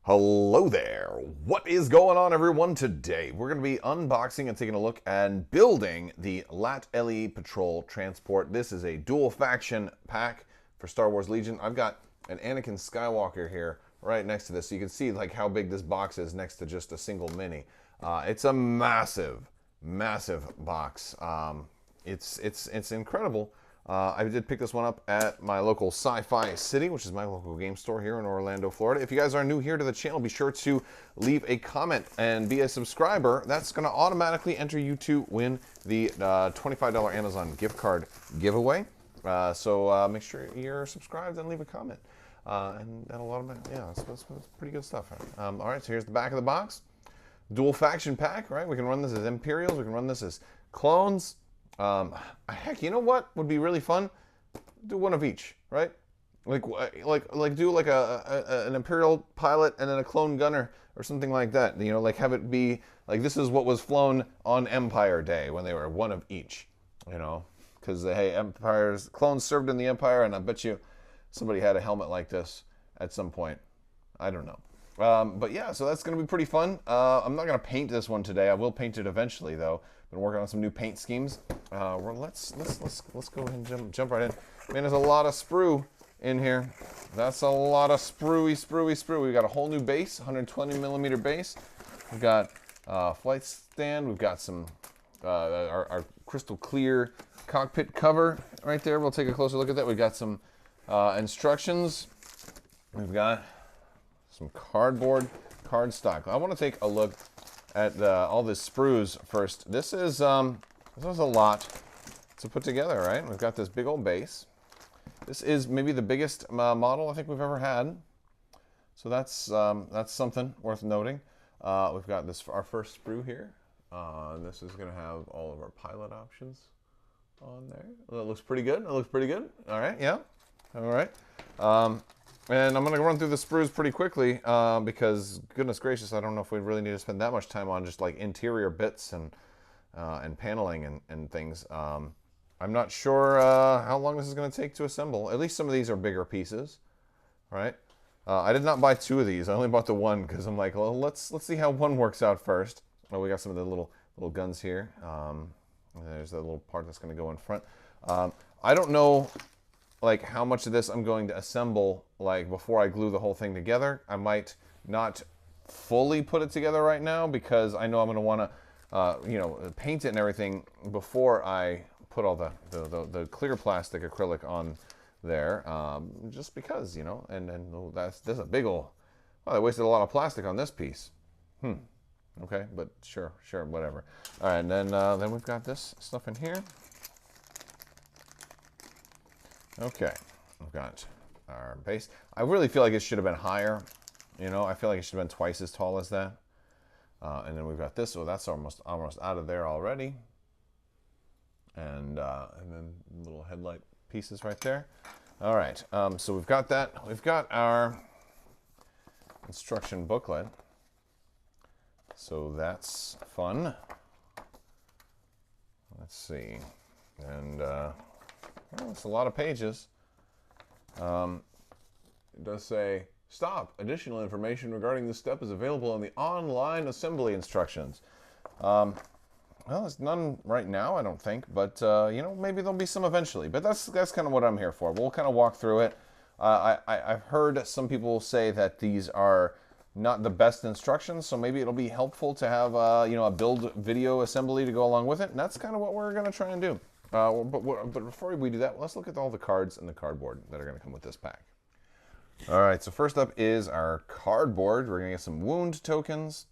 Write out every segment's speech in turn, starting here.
Hello there. What is going on, everyone? Today we're going to be unboxing and taking a look and building the LAAT LE Patrol Transport. This is a dual faction pack for Star Wars Legion. I've got an Anakin Skywalker here right next to this, so you can see like how big this box is next to just a single mini. It's a massive box. It's incredible. I did pick this one up at my local Sci-Fi City, which is my local game store here in Orlando, Florida. If you guys are new here to the channel, be sure to leave a comment and be a subscriber. That's going to automatically enter you to win the $25 Amazon gift card giveaway. So make sure you're subscribed and leave a comment. And a lot of it, yeah, that's pretty good stuff. All right, so here's the back of the box. Dual faction pack, right? We can run this as Imperials. We can run this as clones. Heck, you know what would be really fun? Do one of each, right? Like do like an Imperial pilot and then a clone gunner or something like that. You know, like have it be like this is what was flown on Empire Day when they were one of each. You know, because hey, Empire's clones served in the Empire, and I bet you somebody had a helmet like this at some point. I don't know. But yeah, so that's going to be pretty fun. I'm not going to paint this one today. I will paint it eventually, though. Been working on some new paint schemes. Let's go ahead and jump right in. Man, there's a lot of sprue in here. That's a lot of sprue. We've got a whole new base, 120 millimeter base. We've got flight stand. We've got some our crystal clear cockpit cover right there. We'll take a closer look at that. We've got some instructions. We've got some cardboard cardstock. I want to take a look at all the sprues first. This is a lot to put together, right? We've got this big old base. This is maybe the biggest model I think we've ever had. So that's something worth noting. We've got our first sprue here. This is going to have all of our pilot options on there. That looks pretty good. All right, yeah. All right. And I'm going to run through the sprues pretty quickly because, goodness gracious, I don't know if we really need to spend that much time on just like interior bits and paneling and things. I'm not sure how long this is going to take to assemble. At least some of these are bigger pieces, right? I did not buy two of these. I only bought the one because I'm like, well, let's see how one works out first. Oh, we got some of the little guns here. There's that little part that's going to go in front. I don't know like how much of this I'm going to assemble like before I glue the whole thing together. I might not fully put it together right now because I know I'm going to want to you know, paint it and everything before I put all the clear plastic acrylic on there, just because, you know, and that's a big old, well, they wasted a lot of plastic on this piece. Okay, but sure, whatever. All right, and then we've got this stuff in here. Okay, we've got our base. I really feel like it should have been higher. You know, I feel like it should have been twice as tall as that. And then we've got this, so that's almost out of there already. And then little headlight pieces right there. All right, so we've got that. We've got our instruction booklet. So that's fun. Let's see, and well, it's a lot of pages. It does say, stop. Additional information regarding this step is available in the online assembly instructions. Well, there's none right now, I don't think, but you know, maybe there'll be some eventually. But that's kind of what I'm here for. We'll kind of walk through it. I've heard some people say that these are not the best instructions, so maybe it'll be helpful to have you know, a build video assembly to go along with it, and that's kind of what we're going to try and do. But before we do that, let's look at all the cards and the cardboard that are going to come with this pack. All right, so first up is our cardboard. We're going to get some wound tokens.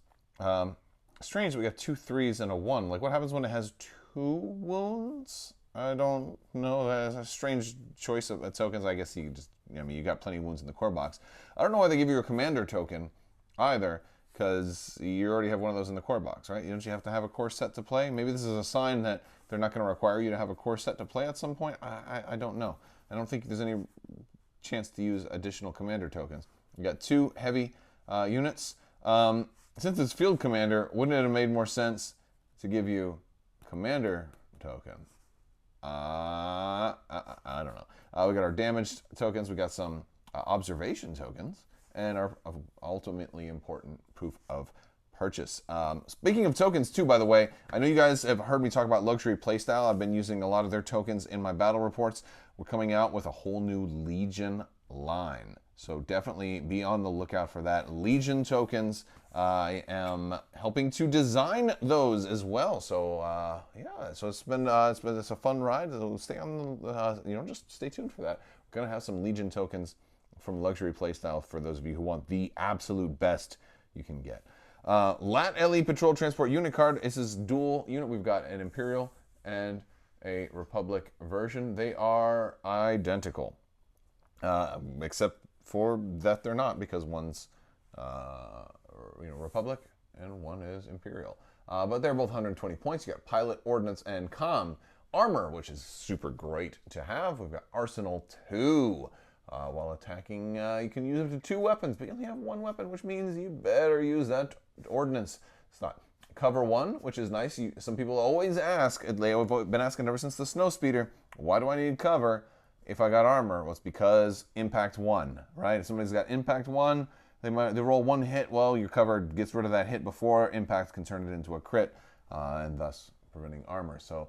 Strange, we got 2 3s and a 1. Like, what happens when it has 2 wounds? I don't know. That's a strange choice of tokens. I guess you just, I mean, you got plenty of wounds in the core box. I don't know why they give you a commander token either, because you already have one of those in the core box, right? Don't you have to have a core set to play? Maybe this is a sign that they're not going to require you to have a core set to play at some point. I don't know. I don't think there's any chance to use additional commander tokens. You got 2 heavy units. Since it's field commander, wouldn't it have made more sense to give you commander token? I don't know. We got our damaged tokens. We got some observation tokens. and are ultimately important proof of purchase. Speaking of tokens too, by the way, I know you guys have heard me talk about Luxury Playstyle. I've been using a lot of their tokens in my battle reports. We're coming out with a whole new Legion line, so definitely be on the lookout for that. Legion tokens, I am helping to design those as well. So yeah, so it's a fun ride. So stay on, just stay tuned for that. We're gonna have some Legion tokens from Luxury Playstyle for those of you who want the absolute best you can get. LAAT LE Patrol Transport Unit Card. This is dual unit. We've got an Imperial and a Republic version. They are identical, except for that they're not, because one's Republic and one is Imperial. But they're both 120 points. You got Pilot, Ordnance, and Comm. Armor, which is super great to have. We've got Arsenal 2. While attacking, you can use up to 2 weapons, but you only have 1 weapon, which means you better use that ordnance. It's not cover 1, which is nice. Some people always ask, they've been asking ever since the Snowspeeder, why do I need cover if I got armor? Well, it's because impact 1, right? If somebody's got impact 1, they roll 1 hit. Well, your cover gets rid of that hit before impact can turn it into a crit, and thus preventing armor. So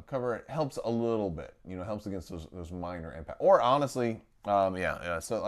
cover helps a little bit, helps against those minor impact. Or honestly, yeah. So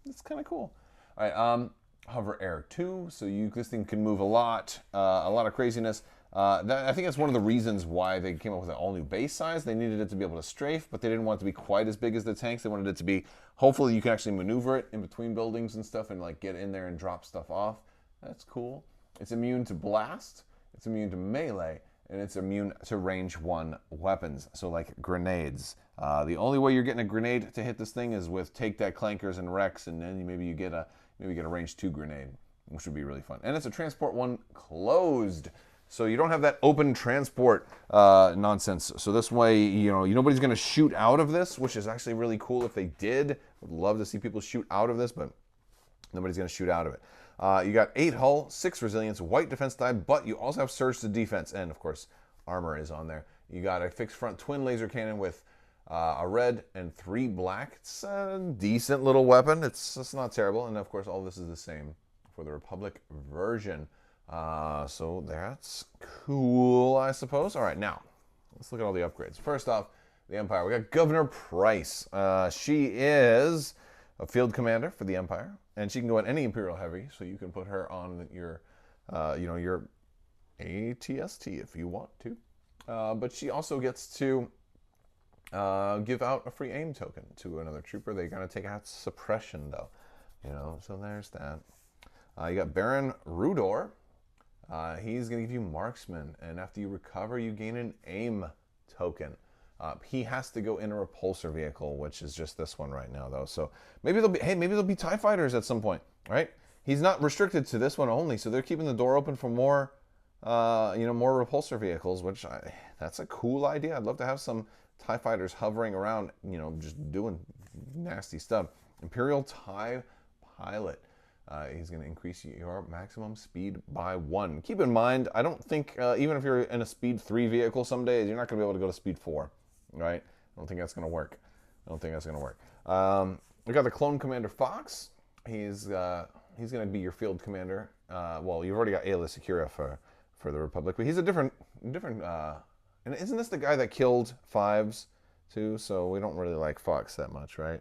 it's kind of cool. All right, Hover Air 2. So this thing can move a lot of craziness. I think that's one of the reasons why they came up with an all-new base size. They needed it to be able to strafe, but they didn't want it to be quite as big as the tanks. They wanted it to be, hopefully you can actually maneuver it in between buildings and stuff and like get in there and drop stuff off. That's cool. It's immune to blast. It's immune to melee. And it's immune to range 1 weapons, so like grenades. The only way you're getting a grenade to hit this thing is with Take That Clankers and Rex, and then maybe you get a range 2 grenade, which would be really fun. And it's a Transport 1 closed, so you don't have that open transport nonsense. So this way, nobody's going to shoot out of this, which is actually really cool if they did. Would love to see people shoot out of this, but nobody's going to shoot out of it. You got 8 hull, 6 resilience, white defense die, but you also have surge to defense, and of course, armor is on there. You got a fixed front twin laser cannon with a red and 3 black. It's a decent little weapon. It's not terrible, and of course, all this is the same for the Republic version. So that's cool, I suppose. All right, now let's look at all the upgrades. First off, the Empire. We got Governor Price. She is a field commander for the Empire, and she can go on any Imperial Heavy, so you can put her on your, your ATST if you want to. But she also gets to give out a free aim token to another trooper. They're going to take out suppression, though. So there's that. You got Baron Rudor. He's going to give you marksman, and after you recover, you gain an aim token. He has to go in a repulsor vehicle, which is just this one right now, though. So maybe there'll be TIE fighters at some point, right? He's not restricted to this one only, so they're keeping the door open for more, more repulsor vehicles, which that's a cool idea. I'd love to have some TIE fighters hovering around, just doing nasty stuff. Imperial TIE pilot. He's going to increase your maximum speed by 1. Keep in mind, I don't think, even if you're in a speed 3 vehicle some days, you're not going to be able to go to speed 4, right? I don't think that's going to work. We got the Clone Commander Fox. He's going to be your field commander. Well, you've already got Aayla Secura for the Republic, but he's a different, and isn't this the guy that killed 5s too? So we don't really like Fox that much, right?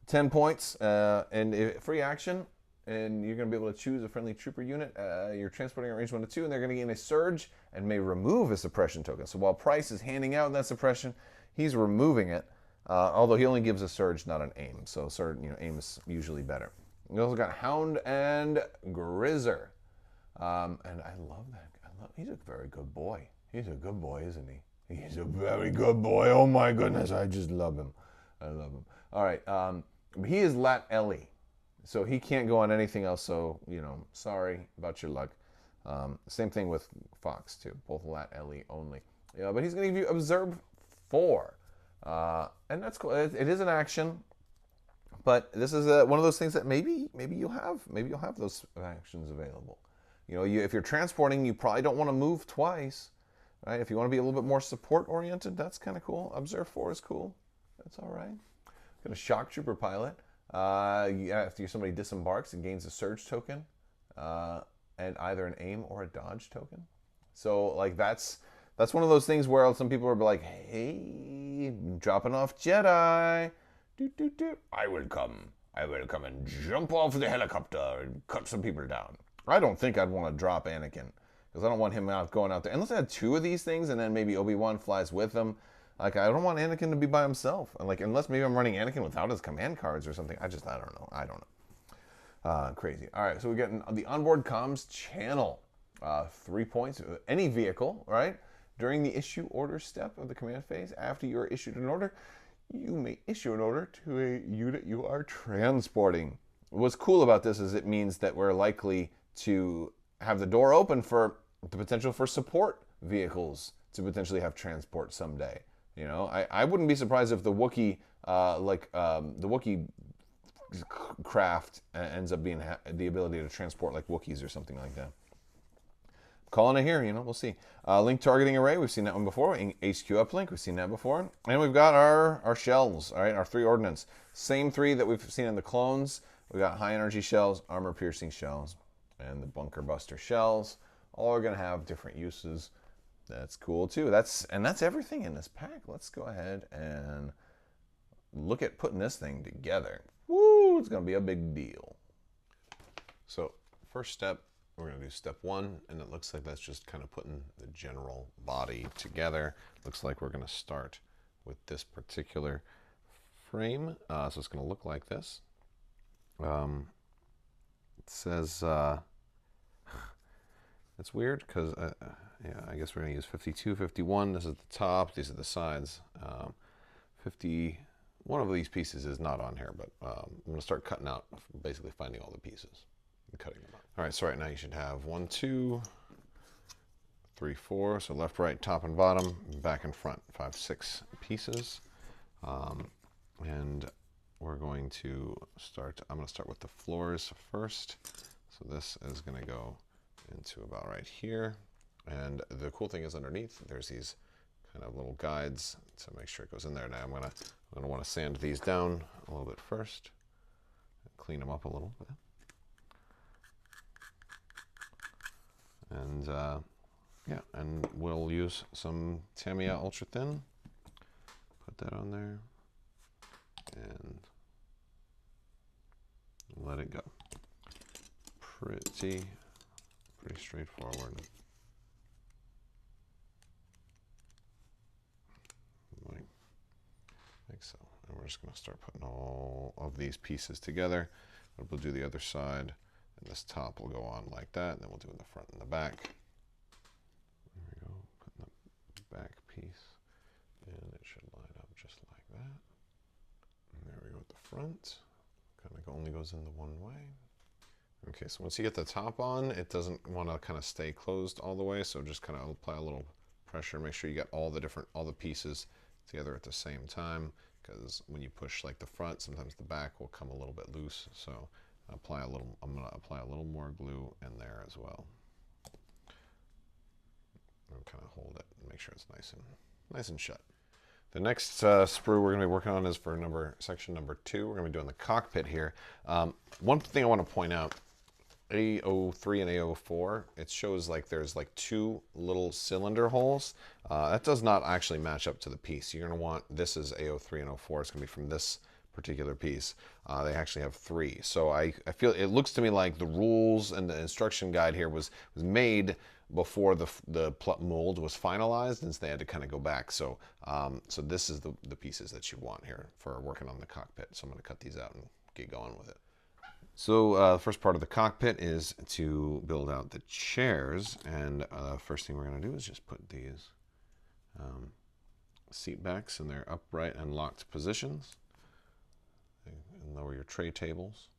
10 points and free action, and you're going to be able to choose a friendly trooper unit. You're transporting at range 1 to 2, and they're going to gain a surge and may remove a suppression token. So while Price is handing out that suppression, he's removing it, although he only gives a surge, not an aim. So aim is usually better. We also got Hound and Grizzer, and I love that. He's a very good boy. He's a good boy, isn't he? He's a very good boy. Oh my goodness, I just love him. I love him. All right. He is LAAT LE, so he can't go on anything else, so, sorry about your luck. Same thing with Fox, too. Both LAAT LE only. Yeah, but he's going to give you Observe 4. And that's cool. It is an action, but this is one of those things that maybe you'll have those actions available. If you're transporting, you probably don't want to move twice, right? If you want to be a little bit more support-oriented, that's kind of cool. Observe 4 is cool. That's all right. Got a shock trooper pilot. After somebody disembarks, it gains a surge token, and either an aim or a dodge token. So like that's one of those things where some people are like, "Hey, dropping off Jedi, doot, doot, doot. I will come and jump off the helicopter and cut some people down." I don't think I'd want to drop Anakin because I don't want him going out there unless I had two of these things and then maybe Obi-Wan flies with him. Like I don't want Anakin to be by himself, and like unless maybe I'm running Anakin without his command cards or something. I don't know. I don't know. Crazy. All right, so we get the onboard comms channel. 3 points. Any vehicle, right? During the issue order step of the command phase, after you are issued an order, you may issue an order to a unit you are transporting. What's cool about this is it means that we're likely to have the door open for the potential for support vehicles to potentially have transport someday. You know, I wouldn't be surprised if the Wookiee, the Wookiee craft ends up being the ability to transport like Wookiees or something like that. Calling it here, you know, we'll see. Link targeting array, we've seen that one before. HQ uplink, we've seen that before. And we've got our shells, all right, our 3 ordnance. Same 3 that we've seen in the clones. We've got high energy shells, armor piercing shells, and the bunker buster shells. All are going to have different uses. That's cool too. That's everything in this pack. Let's go ahead and look at putting this thing together. Woo, it's going to be a big deal. So, first step, we're going to do step 1, and it looks like that's just kind of putting the general body together. Looks like we're going to start with this particular frame. So it's going to look like this. It says, it's weird because, yeah, I guess we're going to use 52, 51. This is the top. These are the sides. 50. One of these pieces is not on here, but I'm going to start cutting out, basically finding all the pieces. Cutting them out. All right, so right now you should have 1, 2, 3, 4. So left, right, top, and bottom, back and front, 5, 6 pieces. And we're going to start. I'm going to start with the floors first. So this is going to go into about right here. And the cool thing is underneath, there's these kind of little guides to make sure it goes in there. Now I'm going to want to sand these down a little bit first, clean them up a little bit. And yeah, and we'll use some Tamiya Ultra Thin. Put that on there and let it go. Pretty straightforward. Like so. And we're just going to start putting all of these pieces together. We'll do the other side. And this top will go on like that, and then we'll do in the front and the back. There we go, putting the back piece, and it should line up just like that. And there we go with the front. Kind of only goes in the one way. Okay, so once you get the top on, it doesn't want to kind of stay closed all the way, so just kind of apply a little pressure. Make sure you get all the pieces together at the same time, because when you push like the front, sometimes the back will come a little bit loose. So I'm going to apply a little more glue in there as well. And kind of hold it and make sure it's nice and shut. The next sprue we're going to be working on is for section number 2. We're going to be doing the cockpit here. One thing I want to point out, A03 and A04, it shows like there's like 2 little cylinder holes. That does not actually match up to the piece. You're going to want, this is A03 and 04. It's going to be from this particular piece. They actually have 3. So I feel it looks to me like the rules and the instruction guide here was made before the mold was finalized, and so they had to kind of go back. So so this is the pieces that you want here for working on the cockpit. So I'm going to cut these out and get going with it. So the first part of the cockpit is to build out the chairs, and first thing we're going to do is just put these seat backs in their upright and locked positions. And lower your tray tables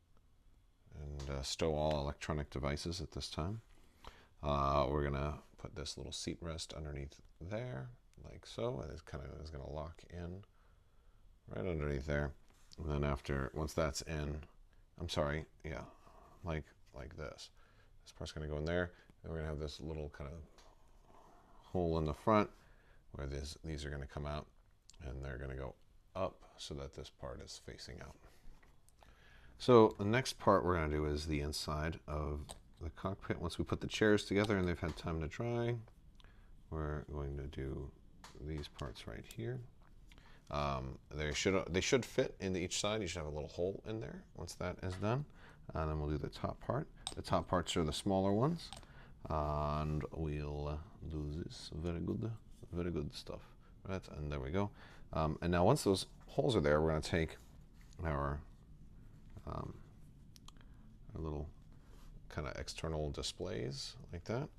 and stow all electronic devices at this time. We're going to put this little seat rest underneath there, like so, and it kind of is going to lock in right underneath there. And then once that's in, I'm sorry, yeah, like this. This part's going to go in there, and we're going to have this little kind of hole in the front where these are going to come out, and they're going to go up so that this part is facing out. So the next part we're going to do is the inside of the cockpit. Once we put the chairs together and they've had time to dry, we're going to do these parts right here. They should fit into each side. You should have a little hole in there once that is done. And then we'll do the top part. The top parts are the smaller ones. And we'll do this. Very good stuff. Right, and there we go. And now once those holes are there, we're going to take our little kind of external displays like that.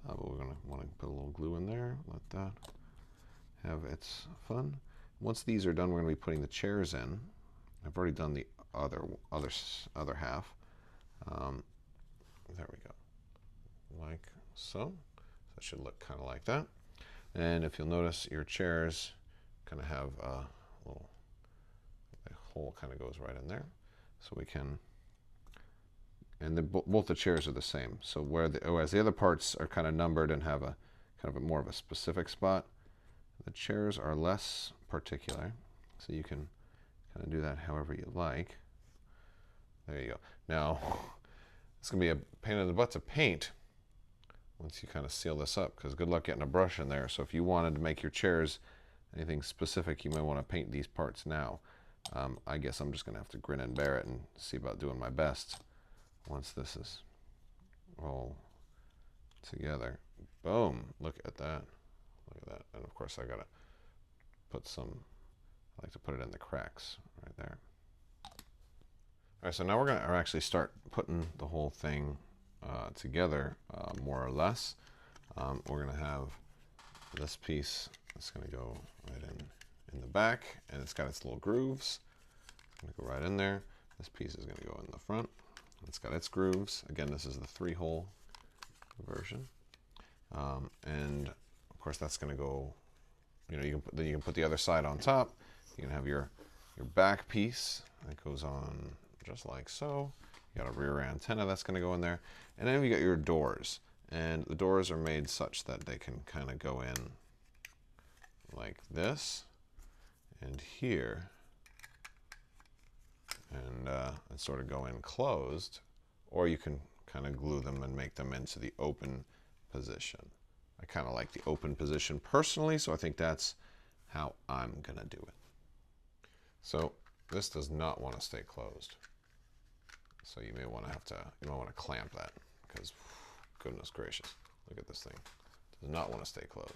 But we're going to want to put a little glue in there. Let that have its fun. Once these are done, we're going to be putting the chairs in. I've already done the other half. There we go, like so. So it should look kind of like that. And if you'll notice, your chairs kind of have a little hole kind of goes right in there, so we can. And both the chairs are the same. So whereas the other parts are kind of numbered and have a kind of more of a specific spot, the chairs are less particular. So you can kind of do that however you like. There you go. Now, it's going to be a pain in the butt to paint once you kind of seal this up, because good luck getting a brush in there. So if you wanted to make your chairs anything specific, you might want to paint these parts now. I guess I'm just going to have to grin and bear it and see about doing my best once this is all together. Boom. Look at that. Look at that. And of course I got to put some, I like to put it in the cracks right there. All right, so now we're going to actually start putting the whole thing together, more or less. We're going to have this piece that's going to go right in the back, and it's got its little grooves. It's going to go right in there. This piece is going to go in the front. It's got its grooves. Again, this is the 3-hole version. And of course that's going to go, you can put the other side on top. You can have your back piece that goes on just like so. You got a rear antenna that's going to go in there. And then you got your doors. And the doors are made such that they can kind of go in like this and here. And sort of go in closed, or you can kind of glue them and make them into the open position. I kind of like the open position personally, so I think that's how I'm gonna do it. So this does not want to stay closed, so you may want to clamp that, because goodness gracious, look at this thing. It does not want to stay closed.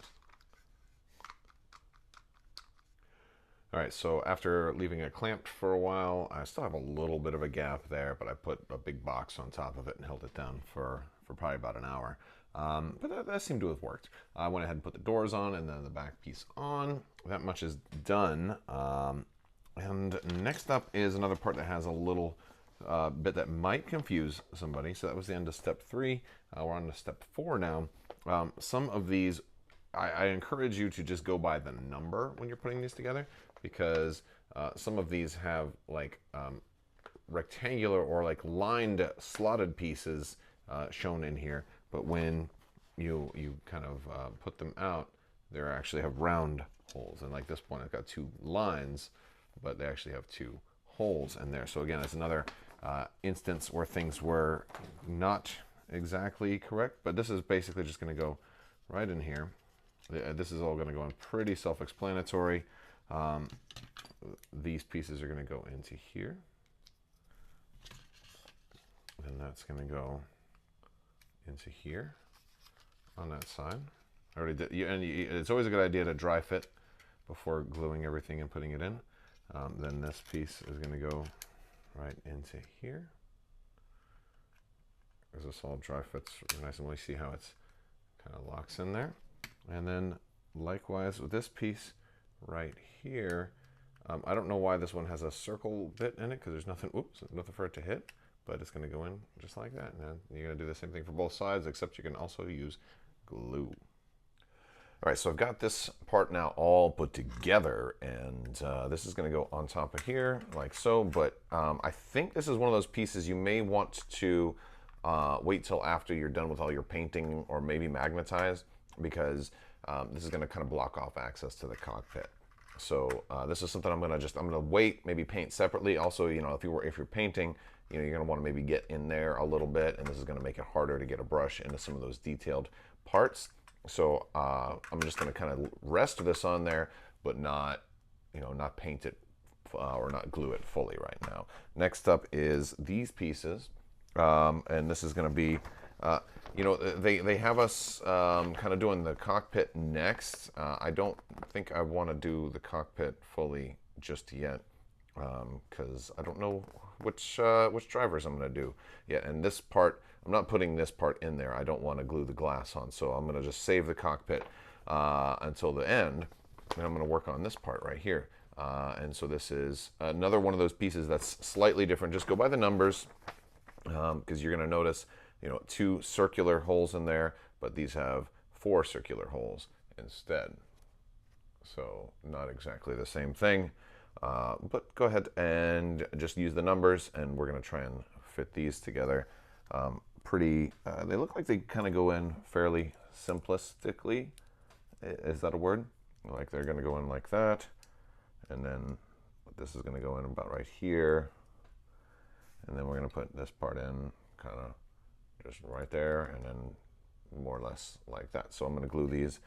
All right, so after leaving it clamped for a while, I still have a little bit of a gap there, but I put a big box on top of it and held it down for probably about an hour. But that seemed to have worked. I went ahead and put the doors on and then the back piece on. That much is done. And next up is another part that has a little bit that might confuse somebody. So that was the end of step 3. We're on to step 4 now. Some of these, I encourage you to just go by the number when you're putting these together, because some of these have like rectangular or like lined slotted pieces shown in here, but when you kind of put them out, they actually have round holes. And like this one, I've got 2 lines, but they actually have 2 holes in there. So again, it's another instance where things were not exactly correct, but this is basically just going to go right in here. This is all going to go in pretty self-explanatory. These pieces are going to go into here, and that's going to go into here on that side. I already did, and it's always a good idea to dry fit before gluing everything and putting it in. Then this piece is going to go right into here. As this all dry fits nice, and we see how it's kind of locks in there. And then likewise with this piece right here, I don't know why this one has a circle bit in it, because there's nothing, nothing for it to hit, but it's going to go in just like that. And then you're going to do the same thing for both sides, except you can also use glue. All right, so I've got this part now all put together, and this is going to go on top of here like so, but I think this is one of those pieces you may want to wait till after you're done with all your painting, or maybe magnetize, because this is going to kind of block off access to the cockpit. So this is something I'm going to wait, maybe paint separately. Also, if you're painting you know, you're going to want to maybe get in there a little bit, and this is going to make it harder to get a brush into some of those detailed parts. So I'm just going to kind of rest this on there, but not, you know, not paint it or not glue it fully right now. Next up is these pieces, and this is going to be, you know, they have us kind of doing the cockpit next. I don't think I want to do the cockpit fully just yet, because I don't know which drivers I'm going to do yet. And this part, I'm not putting this part in there. I don't want to glue the glass on, so I'm going to just save the cockpit until the end, and I'm going to work on this part right here. And so this is another one of those pieces that's slightly different. Just go by the numbers, because you're going to notice, you know, 2 circular holes in there, but these have 4 circular holes instead. So not exactly the same thing, but go ahead and just use the numbers, and we're going to try and fit these together. They look like they kind of go in fairly simplistically. Is that a word? Like they're going to go in like that, and then this is going to go in about right here, and then we're going to put this part in kind of just right there, and then more or less like that. So I'm going to glue these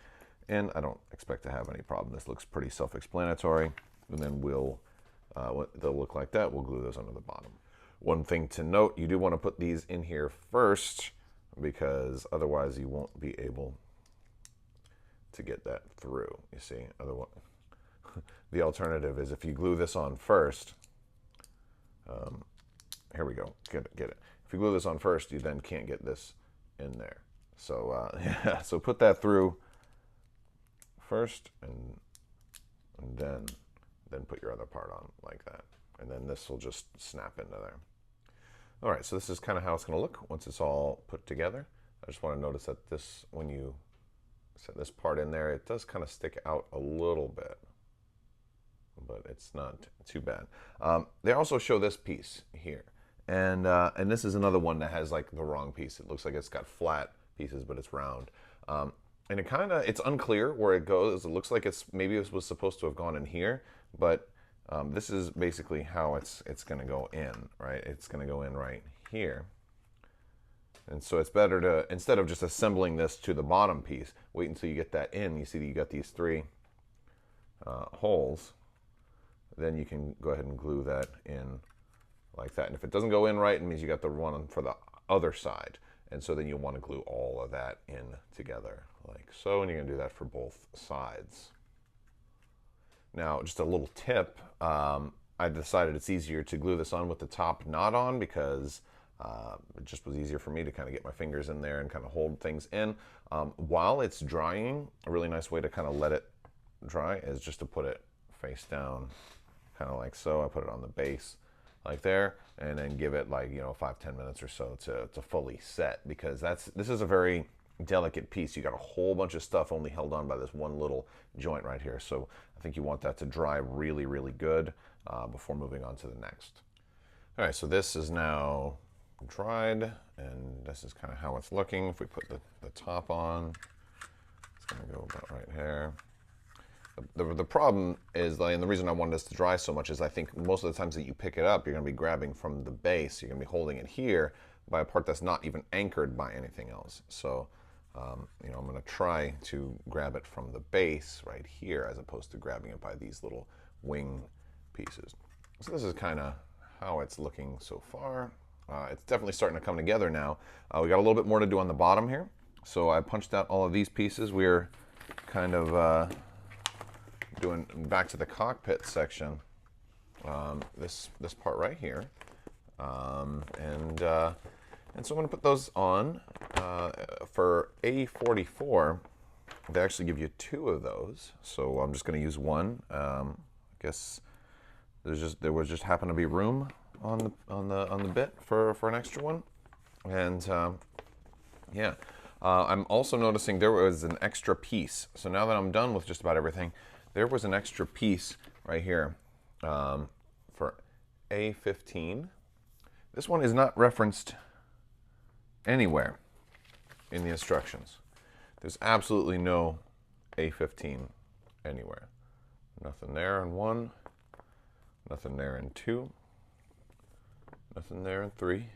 in. I don't expect to have any problem. This looks pretty self-explanatory, and then they'll look like that. We'll glue those under the bottom. One thing to note, you do want to put these in here first, because otherwise you won't be able to get that through, you see. Otherwise, the alternative is if you glue this on first, here we go, get it. If you glue this on first, you then can't get this in there. So yeah, so put that through first, and then put your other part on like that. And then this will just snap into there. All right, so this is kind of how it's going to look once it's all put together. I just want to notice that this, when you set this part in there, it does kind of stick out a little bit, but it's not too bad. They also show this piece here, and this is another one that has like the wrong piece. It looks like it's got flat pieces, but it's round. And it's unclear where it goes. It looks like maybe it was supposed to have gone in here, but this is basically how it's going to go in, right? It's going to go in right here. And so it's better to, instead of just assembling this to the bottom piece, wait until you get that in. You see that you got these 3 holes. Then you can go ahead and glue that in like that. And if it doesn't go in right, it means you got the one for the other side. And so then you'll want to glue all of that in together like so, and you're going to do that for both sides. Now, just a little tip, I decided it's easier to glue this on with the top not on, because it just was easier for me to kind of get my fingers in there and kind of hold things in. While it's drying, a really nice way to kind of let it dry is just to put it face down, kind of like so. I put it on the base like there, and then give it like, 5-10 minutes or so to fully set, because this is a very delicate piece. You got a whole bunch of stuff only held on by this one little joint right here. So I think you want that to dry really, really good before moving on to the next. All right, so this is now dried, and this is kind of how it's looking. If we put the top on, it's gonna go about right here. The problem is, and the reason I wanted this to dry so much is I think most of the times that you pick it up, you're going to be grabbing from the base. You're going to be holding it here by a part that's not even anchored by anything else. So, I'm going to try to grab it from the base right here as opposed to grabbing it by these little wing pieces. So this is kind of how it's looking so far. It's definitely starting to come together now. We got a little bit more to do on the bottom here. So I punched out all of these pieces. We're kind of doing back to the cockpit section, this part right here, and so I'm going to put those on. For A44, they actually give you 2 of those, so I'm just going to use one. I guess there was just happened to be room on the bit for an extra one, and yeah. I'm also noticing there was an extra piece. So now that I'm done with just about everything, there was an extra piece right here for A15. This one is not referenced anywhere in the instructions. There's absolutely no A15 anywhere. Nothing there in 1, nothing there in 2, Nothing there in 3.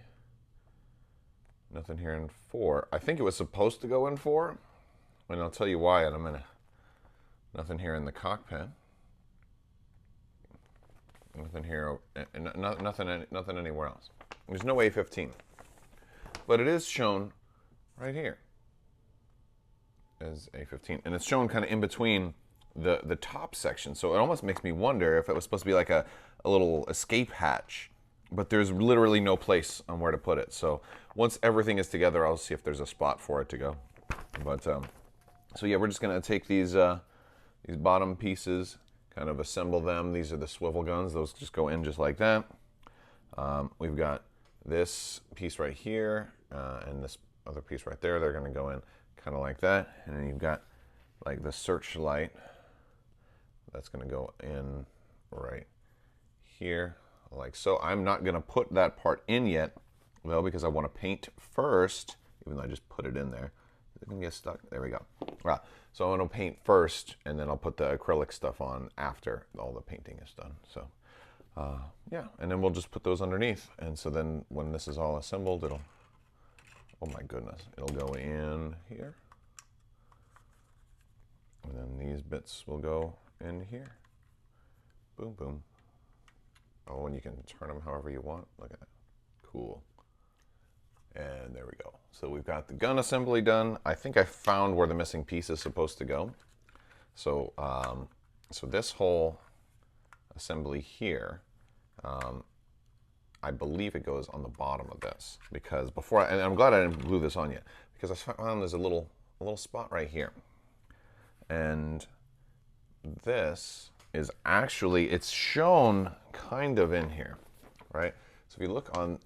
Nothing here in 4. I think it was supposed to go in 4, and I'll tell you why in a minute. Nothing here in the cockpit. Nothing here, nothing anywhere else. There's no A15, but it is shown right here as A15, and it's shown kind of in between the top section. So it almost makes me wonder if it was supposed to be like a little escape hatch, but there's literally no place on where to put it. So once everything is together, I'll see if there's a spot for it to go. But so yeah, we're just gonna take these bottom pieces, kind of assemble them. These are the swivel guns. Those just go in just like that. We've got this piece right here and this other piece right there. They're going to go in kind of like that. And then you've got like the searchlight. That's going to go in right here like so. I'm not going to put that part in yet, though, because I want to paint first, even though I just put it in there. It can get stuck. There we go. So I'm going to paint first, and then I'll put the acrylic stuff on after all the painting is done. So yeah, and then we'll just put those underneath. And so then when this is all assembled, it'll, oh my goodness, it'll go in here. And then these bits will go in here. Boom, boom. Oh, and you can turn them however you want. Look at that. Cool. And there we go. So we've got the gun assembly done. I think I found where the missing piece is supposed to go. So so this whole assembly here, I believe it goes on the bottom of this, because before and I'm glad I didn't glue this on yet, because I found there's a little spot right here. And this is actually, it's shown kind of in here, right? So if you look on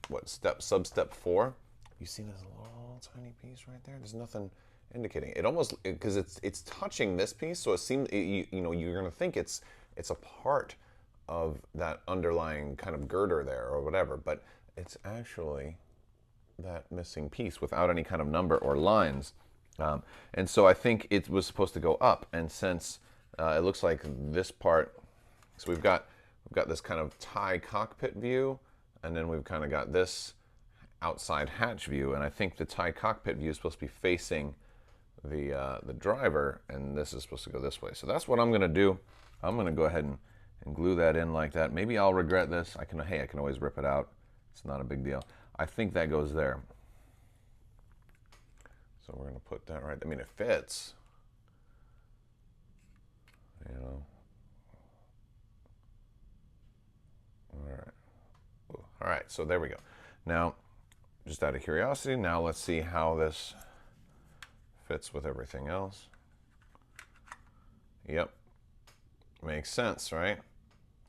what sub-step 4, you see this little tiny piece right there? There's nothing indicating. It almost, because it's touching this piece, so it seems, you know, you're going to think it's a part of that underlying kind of girder there or whatever, but it's actually that missing piece without any kind of number or lines. And so I think it was supposed to go up, and since it looks like this part, so we've got this kind of tie cockpit view, and then we've kind of got this outside hatch view, and I think the tie cockpit view is supposed to be facing the driver, and this is supposed to go this way. So that's what I'm going to do. I'm going to go ahead and glue that in like that. Maybe I'll regret this. I can always rip it out. It's not a big deal. I think that goes there. So we're going to put that right. I mean, it fits. You know. All right. All right, so there we go. Now, just out of curiosity, now let's see how this fits with everything else. Yep. Makes sense, right?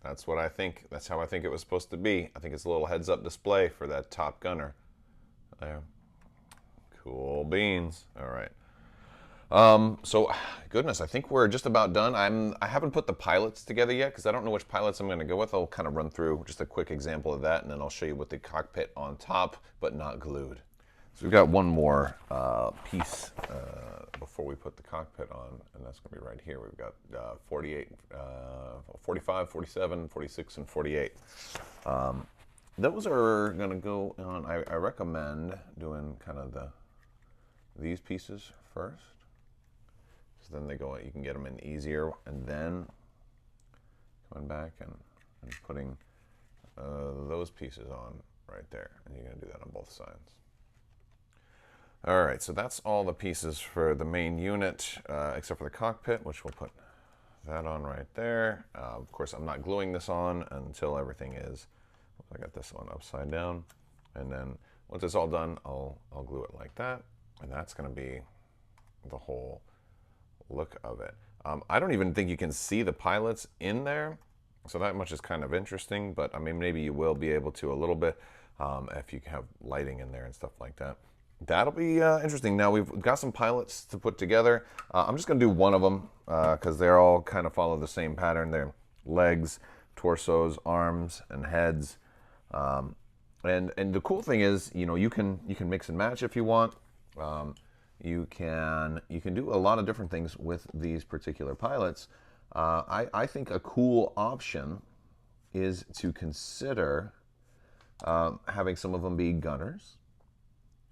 That's what I think. That's how I think it was supposed to be. I think it's a little heads-up display for that top gunner. There. Cool beans. All right. So, goodness, I think we're just about done. I haven't put the pilots together yet because I don't know which pilots I'm going to go with. I'll kind of run through just a quick example of that, and then I'll show you with the cockpit on top, but not glued. So we've got one more piece before we put the cockpit on, and that's going to be right here. We've got 48, 45, 47, 46, and 48. Those are going to go on. I recommend doing kind of these pieces first. So then they go, you can get them in easier, and then coming back and putting those pieces on right there. And you're going to do that on both sides. All right, so that's all the pieces for the main unit, except for the cockpit, which we'll put that on right there. Of course, I'm not gluing this on until everything is, I got this one upside down. And then once it's all done, I'll glue it like that. And that's going to be the whole look of it. I don't even think you can see the pilots in there, so that much is kind of interesting, but I mean, maybe you will be able to a little bit if you have lighting in there and stuff like that. That'll be interesting. Now we've got some pilots to put together. I'm just going to do one of them because they're all kind of follow the same pattern. They're legs, torsos, arms, and heads. And the cool thing is, you know, you can mix and match if you want. You can do a lot of different things with these particular pilots. I think a cool option is to consider having some of them be gunners,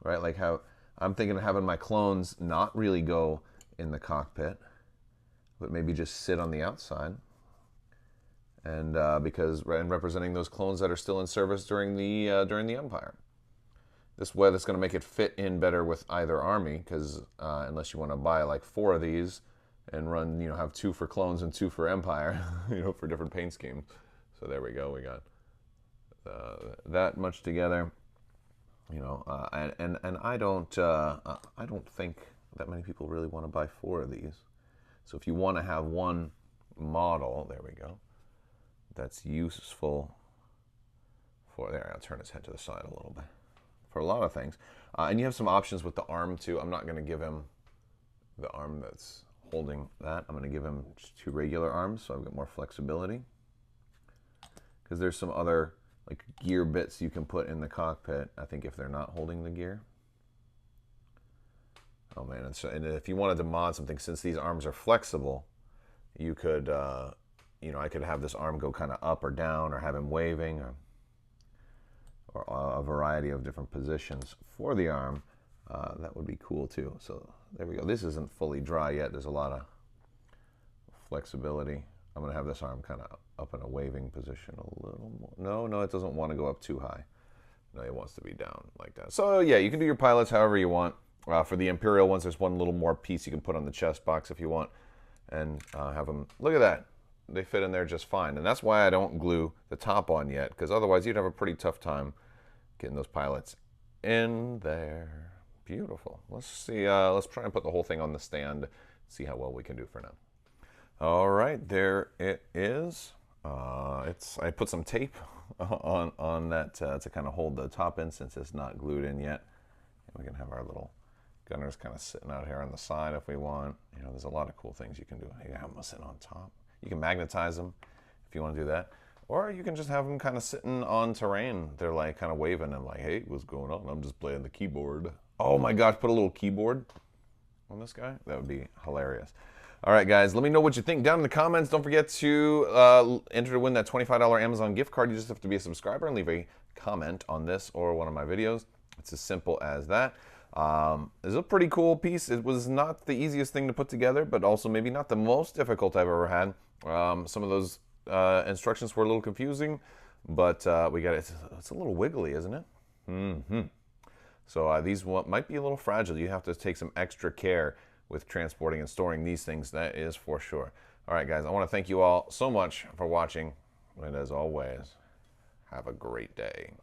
right? Like how I'm thinking of having my clones not really go in the cockpit, but maybe just sit on the outside. And and representing those clones that are still in service during the Empire. This way, that's going to make it fit in better with either army, because unless you want to buy like 4 of these and run, have 2 for clones and 2 for Empire, for different paint schemes. So there we go. We got that much together, and I don't think that many people really want to buy 4 of these. So if you want to have one model, there we go, that's useful for there. I'll turn his head to the side a little bit. For a lot of things. And you have some options with the arm too. I'm not going to give him the arm that's holding that. I'm going to give him just 2 regular arms, so I've got more flexibility. Because there's some other like gear bits you can put in the cockpit, I think, if they're not holding the gear. Oh man, and if you wanted to mod something, since these arms are flexible, you could, I could have this arm go kind of up or down, or have him waving, or a variety of different positions for the arm. That would be cool too. So there we go. This isn't fully dry yet. There's a lot of flexibility. I'm going to have this arm kind of up in a waving position a little more. No, it doesn't want to go up too high. No, it wants to be down like that. So yeah, you can do your pilots however you want. For the Imperial ones, there's one little more piece you can put on the chest box if you want, and have them, look at that. They fit in there just fine. And that's why I don't glue the top on yet, because otherwise you'd have a pretty tough time getting those pilots in there. Beautiful. Let's see. Let's try and put the whole thing on the stand. See how well we can do for now. All right, there it is. I put some tape on that to kind of hold the top in, since it's not glued in yet. And we can have our little gunners kind of sitting out here on the side if we want. There's a lot of cool things you can do. You can have them sitting on top. You can magnetize them if you want to do that. Or you can just have them kind of sitting on terrain. They're like kind of waving and like, hey, what's going on? I'm just playing the keyboard. Oh my gosh, put a little keyboard on this guy? That would be hilarious. All right, guys, let me know what you think down in the comments. Don't forget to enter to win that $25 Amazon gift card. You just have to be a subscriber and leave a comment on this or one of my videos. It's as simple as that. It's a pretty cool piece. It was not the easiest thing to put together, but also maybe not the most difficult I've ever had. Some of those instructions were a little confusing, but we got it. It's a little wiggly, isn't it? So these might be a little fragile. You have to take some extra care with transporting and storing these things, that is for sure. All right, guys, I want to thank you all so much for watching, and as always, have a great day.